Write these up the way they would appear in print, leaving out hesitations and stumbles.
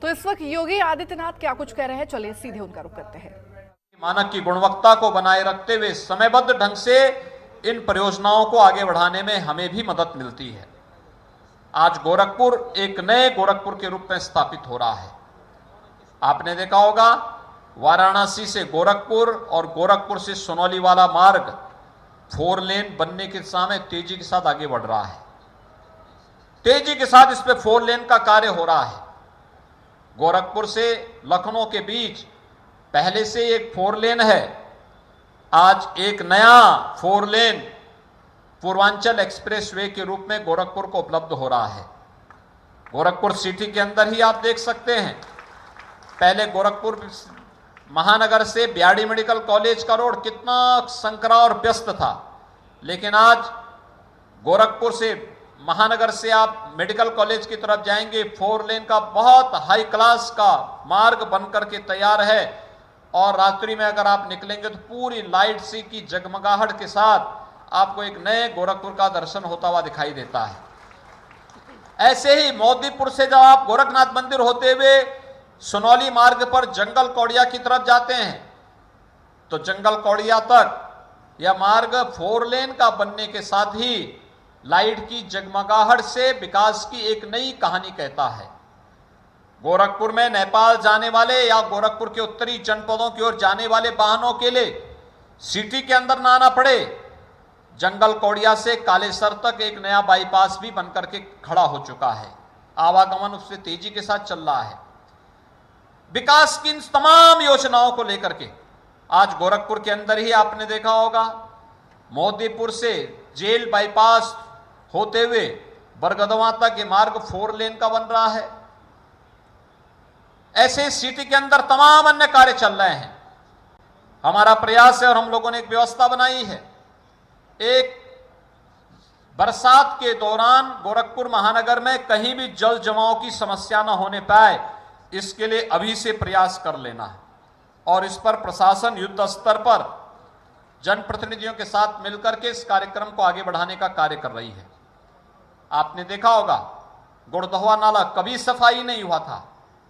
तो इस वक्त योगी आदित्यनाथ क्या कुछ कह रहे हैं, चलिए सीधे उनका रुख करते हैं। मानक की गुणवत्ता को बनाए रखते हुए समयबद्ध ढंग से इन परियोजनाओं को आगे बढ़ाने में हमें भी मदद मिलती है। आज गोरखपुर एक नए गोरखपुर के रूप में स्थापित हो रहा है। आपने देखा होगा वाराणसी से गोरखपुर और गोरखपुर से सोनौली वाला मार्ग 4 लेन बनने के समय तेजी के साथ आगे बढ़ रहा है। तेजी के साथ इस पे 4 लेन का कार्य हो रहा है। गोरखपुर से लखनऊ के बीच पहले से एक 4 लेन है, आज एक नया 4 लेन पूर्वांचल एक्सप्रेस वे के रूप में गोरखपुर को उपलब्ध हो रहा है। गोरखपुर सिटी के अंदर ही आप देख सकते हैं, पहले गोरखपुर महानगर से ब्याड़ी मेडिकल कॉलेज का रोड कितना संकरा और व्यस्त था, लेकिन आज गोरखपुर से महानगर से आप मेडिकल कॉलेज की तरफ जाएंगे, 4 लेन का बहुत हाई क्लास का मार्ग बनकर के तैयार है। और रात्रि में अगर आप निकलेंगे तो पूरी लाइट सी की जगमगाहट के साथ आपको एक नए गोरखपुर का दर्शन होता हुआ दिखाई देता है। ऐसे ही मोदीपुर से जब आप गोरखनाथ मंदिर होते हुए सोनौली मार्ग पर जंगल कौड़िया की तरफ जाते हैं तो जंगल कौड़िया तक यह मार्ग 4 लेन का बनने के साथ ही लाइट की जगमगाहट से विकास की एक नई कहानी कहता है। गोरखपुर में नेपाल जाने वाले या गोरखपुर के उत्तरी जनपदों की ओर जाने वाले वाहनों के लिए सिटी के अंदर ना आना पड़े, जंगल कौड़िया से कालेसर तक एक नया बाईपास भी बनकर के खड़ा हो चुका है। आवागमन उससे तेजी के साथ चल रहा है। विकास की इन तमाम योजनाओं को लेकर के आज गोरखपुर के अंदर ही आपने देखा होगा मोदीपुर से जेल बाईपास होते हुए बरगदवा तक ये मार्ग 4 लेन का बन रहा है। ऐसे सिटी के अंदर तमाम अन्य कार्य चल रहे हैं। हमारा प्रयास है और हम लोगों ने एक व्यवस्था बनाई है, एक बरसात के दौरान गोरखपुर महानगर में कहीं भी जल जमाव की समस्या न होने पाए, इसके लिए अभी से प्रयास कर लेना है। और इस पर प्रशासन युद्ध स्तर पर जनप्रतिनिधियों के साथ मिलकर के इस कार्यक्रम को आगे बढ़ाने का कार्य कर रही है। आपने देखा होगा गुड़दहवा नाला कभी सफाई नहीं हुआ था,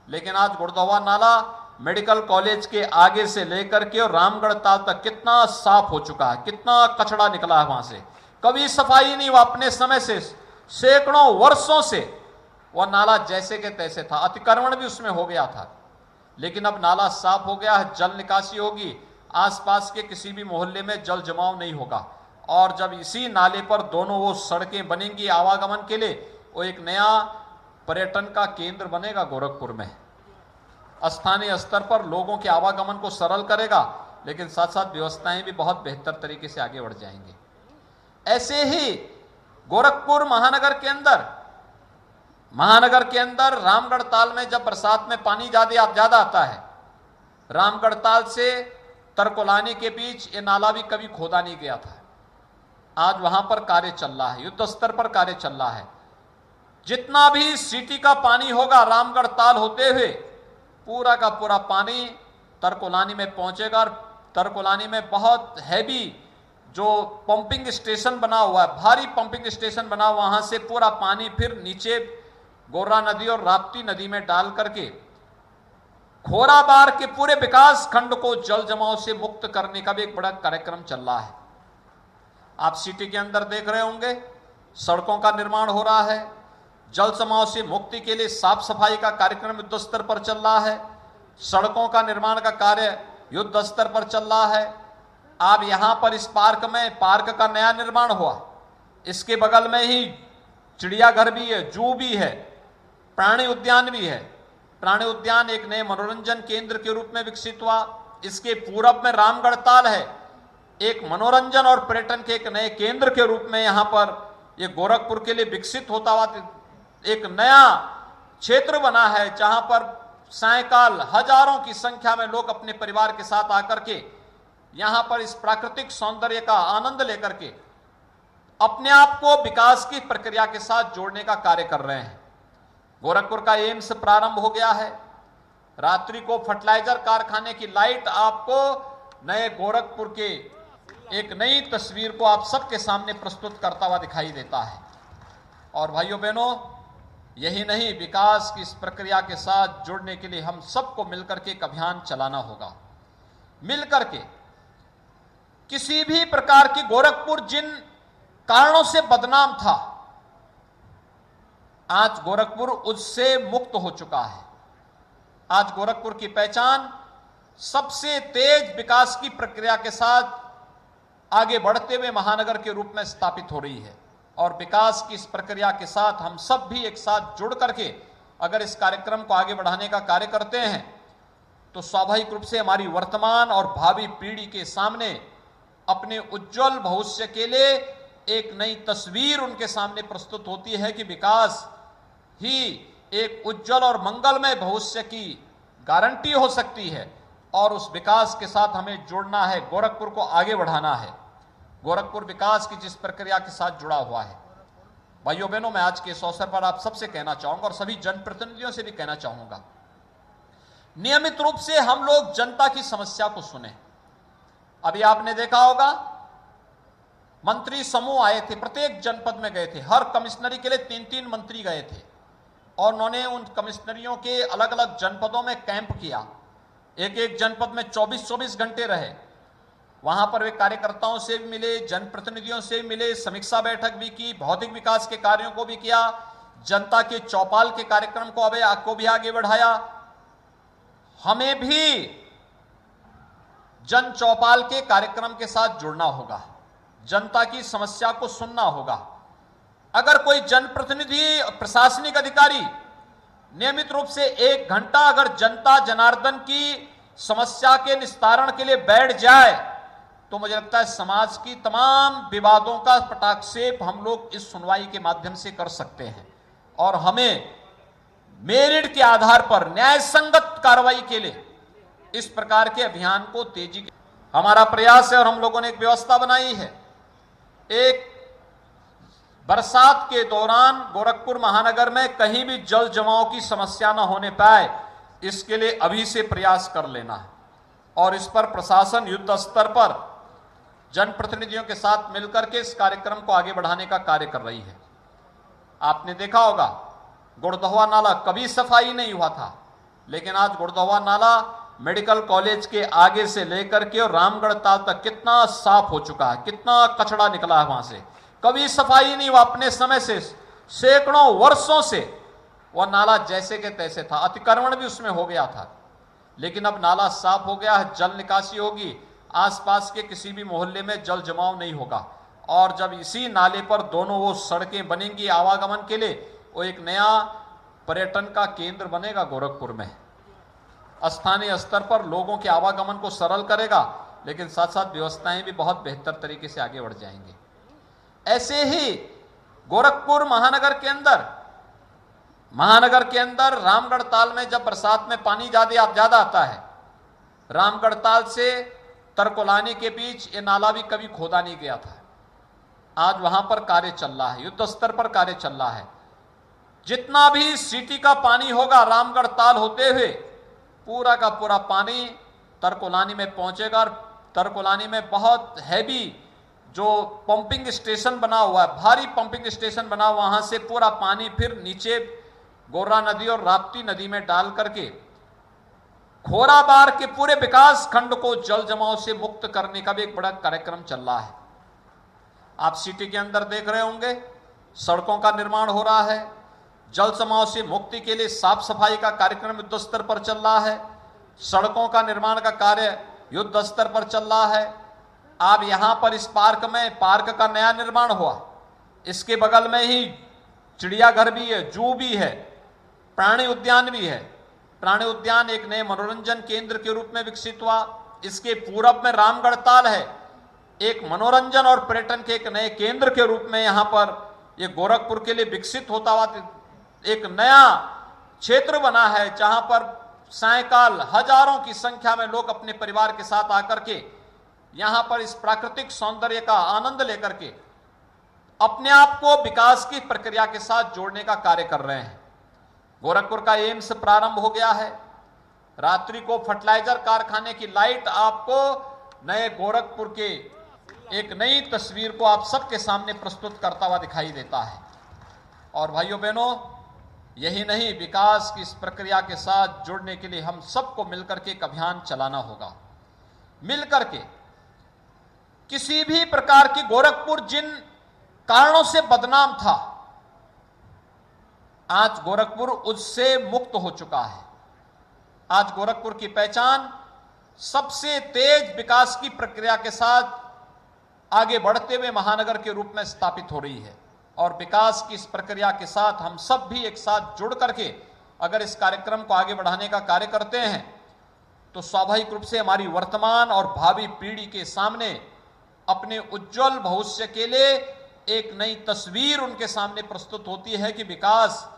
लेकिन आज गुड़दहवा नाला मेडिकल कॉलेज के आगे से लेकर के और रामगढ़ ताल तक कितना साफ हो चुका है, कितना कचरा निकला है वहां से। कभी सफाई नहीं हुआ, अपने समय से सैकड़ों वर्षों से वह नाला जैसे के तैसे था, अतिक्रमण भी उसमें हो गया था, लेकिन अब नाला साफ हो गया है, जल निकासी होगी, आसपास के किसी भी मोहल्ले में जल जमाव नहीं होगा। और जब इसी नाले पर दोनों वो सड़कें बनेंगी आवागमन के लिए, वो एक नया पर्यटन का केंद्र बनेगा गोरखपुर में। स्थानीय स्तर पर लोगों के आवागमन को सरल करेगा, लेकिन साथ साथ व्यवस्थाएं भी बहुत बेहतर तरीके से आगे बढ़ जाएंगे। ऐसे ही गोरखपुर महानगर के अंदर रामगढ़ ताल में जब बरसात में पानी ज्यादा आता है, रामगढ़ ताल से तरकोलानी के बीच ये नाला भी कभी खोदा नहीं गया था। आज वहां पर कार्य चल रहा है, युद्ध स्तर पर कार्य चल रहा है। जितना भी सिटी का पानी होगा रामगढ़ ताल होते हुए पूरा का पूरा पानी तरकोलानी में पहुंचेगा। और तरकोलानी में बहुत हैवी जो पंपिंग स्टेशन बना हुआ है, भारी पंपिंग स्टेशन बना, वहां से पूरा पानी फिर नीचे गोरा नदी और राप्ती नदी में डाल करके खोराबार के पूरे विकास खंड को जल जमाव से मुक्त करने का भी एक बड़ा कार्यक्रम चल रहा है। आप सिटी के अंदर देख रहे होंगे सड़कों का निर्माण हो रहा है, जल जमाव से मुक्ति के लिए साफ सफाई का कार्यक्रम युद्ध स्तर पर चल रहा है, सड़कों का निर्माण का कार्य युद्ध स्तर पर चल रहा है। आप यहां पर इस पार्क का नया निर्माण हुआ, इसके बगल में ही चिड़ियाघर भी है, जू भी है, प्राणी उद्यान भी है। प्राणी उद्यान एक नए मनोरंजन केंद्र के रूप में विकसित हुआ। इसके पूरब में रामगढ़ ताल है, एक मनोरंजन और पर्यटन के एक नए केंद्र के रूप में यहां पर ये गोरखपुर के लिए विकसित होता हुआ एक नया क्षेत्र बना है, जहां पर सायकाल हजारों की संख्या में लोग अपने परिवार के साथ आकर के यहां पर इस प्राकृतिक सौंदर्य का आनंद लेकर के अपने आप को विकास की प्रक्रिया के साथ जोड़ने का कार्य कर रहे हैं। गोरखपुर का एम्स प्रारंभ हो गया है। रात्रि को फर्टिलाइजर कारखाने की लाइट आपको नए गोरखपुर के एक नई तस्वीर को आप सबके सामने प्रस्तुत करता हुआ दिखाई देता है। और भाइयों बहनों, यही नहीं, विकास की इस प्रक्रिया के साथ जुड़ने के लिए हम सबको मिलकर के एक अभियान चलाना होगा। मिलकर के किसी भी प्रकार की गोरखपुर जिन कारणों से बदनाम था, आज गोरखपुर उससे मुक्त हो चुका है। आज गोरखपुर की पहचान सबसे तेज विकास की प्रक्रिया के साथ आगे बढ़ते हुए महानगर के रूप में स्थापित हो रही है। और विकास की इस प्रक्रिया के साथ हम सब भी एक साथ जुड़ करके अगर इस कार्यक्रम को आगे बढ़ाने का कार्य करते हैं तो स्वाभाविक रूप से हमारी वर्तमान और भावी पीढ़ी के सामने अपने उज्जवल भविष्य के लिए एक नई तस्वीर उनके सामने प्रस्तुत होती है कि विकास ही एक उज्जवल और मंगलमय भविष्य की गारंटी हो सकती है। और उस विकास के साथ हमें जुड़ना है, गोरखपुर को आगे बढ़ाना है। गोरखपुर विकास की जिस प्रक्रिया के साथ जुड़ा हुआ है, भाइयों बहनों, मैं आज के इस अवसर पर आप सबसे कहना चाहूंगा और सभी जनप्रतिनिधियों से भी कहना चाहूंगा, नियमित रूप से हम लोग जनता की समस्या को सुने। अभी आपने देखा होगा मंत्री समूह आए थे, प्रत्येक जनपद में गए थे, हर कमिश्नरी के लिए 3-3 मंत्री गए थे और उन्होंने उन कमिश्नरियों के अलग अलग जनपदों में कैंप किया। एक एक जनपद में 24-24 घंटे रहे। वहां पर वे कार्यकर्ताओं से भी मिले, जनप्रतिनिधियों से भी मिले, समीक्षा बैठक भी की, भौतिक विकास के कार्यों को भी किया, जनता के चौपाल के कार्यक्रम को भी आगे बढ़ाया। हमें भी जन चौपाल के कार्यक्रम के साथ जुड़ना होगा, जनता की समस्या को सुनना होगा। अगर कोई जनप्रतिनिधि, प्रशासनिक अधिकारी नियमित रूप से 1 घंटा अगर जनता जनार्दन की समस्या के निस्तारण के लिए बैठ जाए तो मुझे लगता है समाज की तमाम विवादों का पटाक्षेप हम लोग इस सुनवाई के माध्यम से कर सकते हैं। और हमें मेरिट के आधार पर न्याय संगत कार्रवाई के लिए इस प्रकार के अभियान को तेजी हमारा प्रयास है। और हम लोगों ने एक व्यवस्था बनाई है। एक बरसात के दौरान गोरखपुर महानगर में कहीं भी जल जमाव की समस्या न होने पाए, इसके लिए अभी से प्रयास कर लेना है। और इस पर प्रशासन युद्ध स्तर पर जनप्रतिनिधियों के साथ मिलकर के इस कार्यक्रम को आगे बढ़ाने का कार्य कर रही है। आपने देखा होगा गुड़दहवा नाला कभी सफाई नहीं हुआ था, लेकिन आज गुड़दहवा नाला मेडिकल कॉलेज के आगे से लेकर के और रामगढ़ ताल तक कितना साफ हो चुका है, कितना कचरा निकला है वहां से। कभी सफाई नहीं हुआ, अपने समय से सैकड़ों वर्षों से वह नाला जैसे के तैसे था, अतिक्रमण भी उसमें हो गया था। लेकिन अब नाला साफ हो गया है, जल निकासी होगी, आसपास के किसी भी मोहल्ले में जल जमाव नहीं होगा। और जब इसी नाले पर दोनों वो सड़कें बनेंगी आवागमन के लिए, वो एक नया पर्यटन का केंद्र बनेगा गोरखपुर में। स्थानीय स्तर पर लोगों के आवागमन को सरल करेगा, लेकिन साथ साथ व्यवस्थाएं भी बहुत बेहतर तरीके से आगे बढ़ जाएंगी। ऐसे ही गोरखपुर महानगर के अंदर रामगढ़ ताल में जब बरसात में पानी ज्यादा आता है, रामगढ़ ताल से तरकोलानी के बीच ये नाला भी कभी खोदा नहीं गया था। आज वहां पर कार्य चल रहा है, युद्ध स्तर पर कार्य चल रहा है। जितना भी सिटी का पानी होगा रामगढ़ ताल होते हुए, पूरा का पूरा पानी तरकोलानी में पहुंचेगा। और तरकोलानी में बहुत हैवी जो पंपिंग स्टेशन बना हुआ है, भारी पंपिंग स्टेशन बना, वहां से पूरा पानी फिर नीचे गोरा नदी और राप्ती नदी में डाल करके खोराबार के पूरे विकास खंड को जल जमाव से मुक्त करने का भी एक बड़ा कार्यक्रम चल रहा है। आप सिटी के अंदर देख रहे होंगे सड़कों का निर्माण हो रहा है, जल जमाव से मुक्ति के लिए साफ सफाई का कार्यक्रम युद्ध स्तर पर चल रहा है, सड़कों का निर्माण का कार्य युद्ध स्तर पर चल रहा है। आप यहां पर इस पार्क का नया निर्माण हुआ, इसके बगल में ही चिड़ियाघर भी है, जू भी है, प्राणी उद्यान भी है। प्राणी उद्यान एक नए मनोरंजन केंद्र के रूप में विकसित हुआ। इसके पूरब में रामगढ़ ताल है, एक मनोरंजन और पर्यटन के एक नए केंद्र के रूप में यहां पर ये गोरखपुर के लिए विकसित होता हुआ एक नया क्षेत्र बना है, जहां पर सायकाल हजारों की संख्या में लोग अपने परिवार के साथ आकर के यहां पर इस प्राकृतिक सौंदर्य का आनंद लेकर के अपने आप को विकास की प्रक्रिया के साथ जोड़ने का कार्य कर रहे हैं। गोरखपुर का एम्स प्रारंभ हो गया है। रात्रि को फर्टिलाइजर कारखाने की लाइट आपको नए गोरखपुर के एक नई तस्वीर को आप सबके सामने प्रस्तुत करता हुआ दिखाई देता है। और भाइयों बहनों, यही नहीं, विकास की इस प्रक्रिया के साथ जुड़ने के लिए हम सबको मिलकर के एक अभियान चलाना होगा। मिलकर के किसी भी प्रकार की गोरखपुर जिन कारणों से बदनाम था, आज गोरखपुर उससे मुक्त हो चुका है। आज गोरखपुर की पहचान सबसे तेज विकास की प्रक्रिया के साथ आगे बढ़ते हुए महानगर के रूप में स्थापित हो रही है। और विकास की इस प्रक्रिया के साथ हम सब भी एक साथ जुड़ करके अगर इस कार्यक्रम को आगे बढ़ाने का कार्य करते हैं तो स्वाभाविक रूप से हमारी वर्तमान और भावी पीढ़ी के सामने अपने उज्जवल भविष्य के लिए एक नई तस्वीर उनके सामने प्रस्तुत होती है कि विकास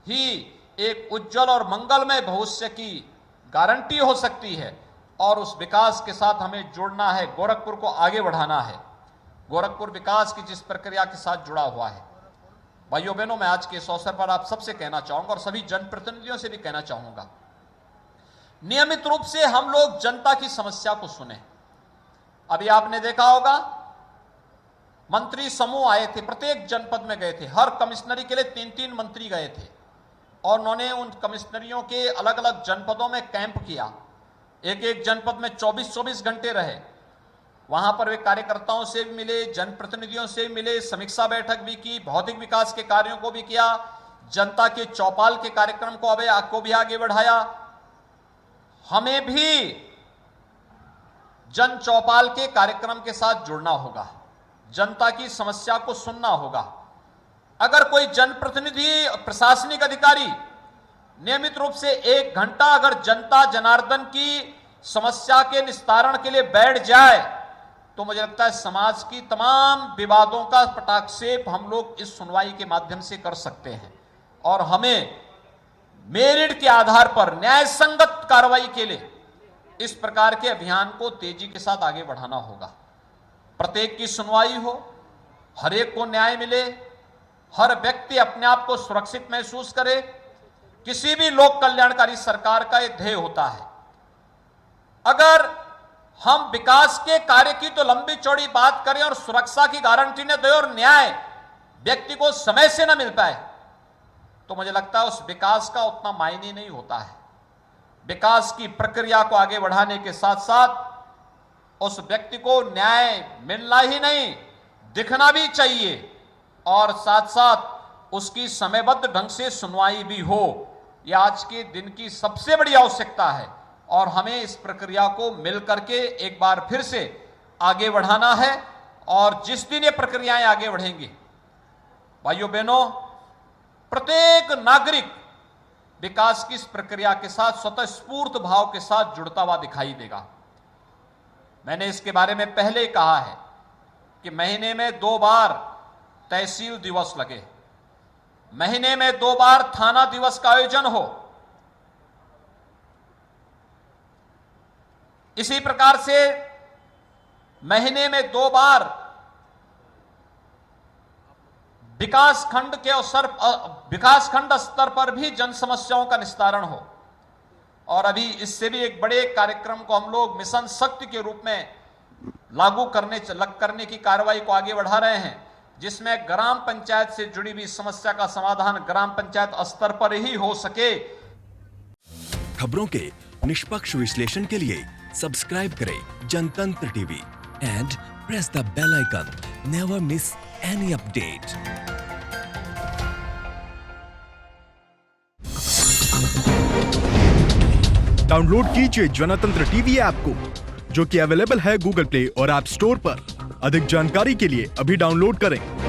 ही एक उज्जवल और मंगलमय भविष्य की गारंटी हो सकती है। और उस विकास के साथ हमें जुड़ना है, गोरखपुर को आगे बढ़ाना है। गोरखपुर विकास की जिस प्रक्रिया के साथ जुड़ा हुआ है, भाइयों बहनों, मैं आज के इस अवसर पर आप सबसे कहना चाहूंगा और सभी जनप्रतिनिधियों से भी कहना चाहूंगा, नियमित रूप से हम लोग जनता की समस्या को सुने। अभी आपने देखा होगा मंत्री समूह आए थे, प्रत्येक जनपद में गए थे, हर कमिश्नरी के लिए 3-3 मंत्री गए थे और उन्होंने उन कमिश्नरियों के अलग अलग जनपदों में कैंप किया। एक एक जनपद में 24-24 घंटे रहे। वहां पर वे कार्यकर्ताओं से भी मिले, जनप्रतिनिधियों से भी मिले, समीक्षा बैठक भी की, भौतिक विकास के कार्यों को भी किया, जनता के चौपाल के कार्यक्रम को भी आगे बढ़ाया। हमें भी जन चौपाल के कार्यक्रम के साथ जुड़ना होगा, जनता की समस्या को सुनना होगा। अगर कोई जनप्रतिनिधि, प्रशासनिक अधिकारी नियमित रूप से 1 घंटा अगर जनता जनार्दन की समस्या के निस्तारण के लिए बैठ जाए तो मुझे लगता है समाज की तमाम विवादों का पटाक्षेप हम लोग इस सुनवाई के माध्यम से कर सकते हैं। और हमें मेरिट के आधार पर न्याय संगत कार्रवाई के लिए इस प्रकार के अभियान को तेजी के साथ आगे बढ़ाना होगा। प्रत्येक की सुनवाई हो, हर एक को न्याय मिले, हर व्यक्ति अपने आप को सुरक्षित महसूस करे। किसी भी लोक कल्याणकारी सरकार का यह ध्येय होता है। अगर हम विकास के कार्य की तो लंबी चौड़ी बात करें और सुरक्षा की गारंटी न दें और न्याय व्यक्ति को समय से न मिल पाए तो मुझे लगता है उस विकास का उतना मायने नहीं होता है। विकास की प्रक्रिया को आगे बढ़ाने के साथ साथ उस व्यक्ति को न्याय मिलना ही नहीं, दिखना भी चाहिए और साथ साथ उसकी समयबद्ध ढंग से सुनवाई भी हो। यह आज के दिन की सबसे बड़ी आवश्यकता है और हमें इस प्रक्रिया को मिलकर के एक बार फिर से आगे बढ़ाना है। और जिस दिन ये प्रक्रियाएं आगे बढ़ेंगी, भाइयों बहनों, प्रत्येक नागरिक विकास की इस प्रक्रिया के साथ स्वतःस्फूर्त भाव के साथ जुड़ता हुआ दिखाई देगा। मैंने इसके बारे में पहले ही कहा है कि महीने में 2 बार तहसील दिवस लगे, महीने में 2 बार थाना दिवस का आयोजन हो। इसी प्रकार से महीने में 2 बार विकासखंड स्तर पर भी जन समस्याओं का निस्तारण हो। और अभी इससे भी एक बड़े कार्यक्रम को हम लोग मिशन शक्ति के रूप में लागू करने की कार्रवाई को आगे बढ़ा रहे हैं, जिसमें ग्राम पंचायत से जुड़ी हुई समस्या का समाधान ग्राम पंचायत स्तर पर ही हो सके। खबरों के निष्पक्ष विश्लेषण के लिए सब्सक्राइब करें Jantantra TV and press the bell icon. Never miss any update. Download कीजिए जनतंत्र टीवी ऐप को, जो कि अवेलेबल है गूगल प्ले और ऐप स्टोर पर। अधिक जानकारी के लिए अभी डाउनलोड करें।